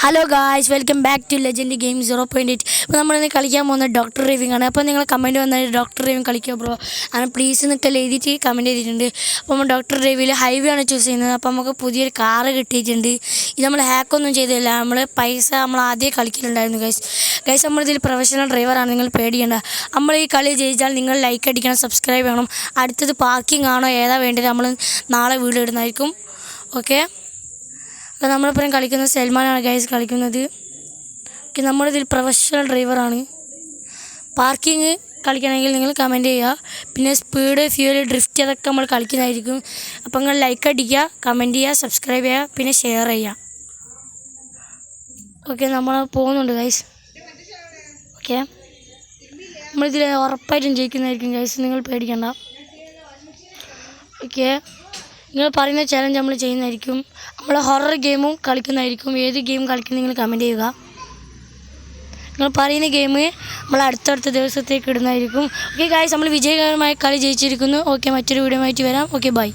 Hello guys, welcome back to legend game 0.8. അപ്പോൾ നമ്മളിന്ന് കളിക്കാൻ പോകുന്ന ഡോക്ടർ ഡ്രൈവിംഗ് ആണ്. അപ്പോൾ നിങ്ങൾ കമൻറ്റ് വന്നാൽ ഡോക്ടർ ഡ്രൈവിംഗ് കളിക്കുക ബ്രോ, അങ്ങനെ പ്ലീസ് എന്നൊക്കെ എഴുതിയിട്ട് കമൻറ്റ് ചെയ്തിട്ടുണ്ട്. അപ്പോൾ നമ്മൾ ഡോക്ടർ ഡ്രൈവിൽ ഹൈവേ ആണ് ചൂസ് ചെയ്യുന്നത്. അപ്പോൾ നമുക്ക് പുതിയൊരു കാറ് കിട്ടിയിട്ടുണ്ട്. ഇത് നമ്മൾ ഹാക്കൊന്നും ചെയ്തില്ല, നമ്മൾ പൈസ നമ്മൾ ആദ്യം കളിക്കലുണ്ടായിരുന്നു ഗൈസ് നമ്മളിതിൽ പ്രൊഫഷണൽ ഡ്രൈവറാണ്, നിങ്ങൾ പേടിക്കേണ്ട. നമ്മൾ ഈ കളി ജയിച്ചാൽ നിങ്ങൾ ലൈക്ക് അടിക്കണം, സബ്സ്ക്രൈബ് ചെയ്യണം. അടുത്തത് പാർക്കിംഗ് ആണോ ഏതാ വേണ്ടത് നമ്മൾ നാളെ വീഡിയോ ഇടുന്നതായിരിക്കും. ഓക്കെ, അപ്പോൾ നമ്മളിപ്പം കളിക്കുന്നത് സൽമാനാണ് ഗൈസ് കളിക്കുന്നത്. നമ്മളിതിൽ പ്രൊഫഷണൽ ഡ്രൈവറാണ്. പാർക്കിങ് കളിക്കണമെങ്കിൽ നിങ്ങൾ കമൻറ്റ് ചെയ്യുക. പിന്നെ സ്പീഡ്, ഫ്യൂൽ, ഡ്രിഫ്റ്റ് അതൊക്കെ നമ്മൾ കളിക്കുന്നതായിരിക്കും. അപ്പോൾ നിങ്ങൾ ലൈക്ക് അടിക്കുക, കമൻറ്റ് ചെയ്യുക, സബ്സ്ക്രൈബ് ചെയ്യുക, പിന്നെ ഷെയർ ചെയ്യുക. ഓക്കെ, നമ്മൾ പോകുന്നുണ്ട് ഗൈസ്. ഓക്കെ, നമ്മളിതിൽ ഉറപ്പായിട്ടും ജയിക്കുന്നതായിരിക്കും ഗൈസ്, നിങ്ങൾ പേടിക്കണ്ട. ഓക്കെ, നിങ്ങൾ പറയുന്ന ചാലഞ്ച് നമ്മൾ ചെയ്യുന്നതായിരിക്കും. നമ്മൾ ഹൊറർ ഗെയിമും കളിക്കുന്നതായിരിക്കും. ഏത് ഗെയിം കളിക്കുന്ന നിങ്ങൾ കമൻറ്റ് ചെയ്യുക. നിങ്ങൾ പറയുന്ന ഗെയിം നമ്മൾ അടുത്തടുത്ത ദിവസത്തേക്ക് ഇടുന്നതായിരിക്കും. ഓക്കെ ഗായ്സ്, നമ്മൾ വിജയകരമായ കളി ജയിച്ചിരിക്കുന്നു. ഓക്കെ, മറ്റൊരു വീഡിയോ ആയിട്ട് വരാം. Okay, by.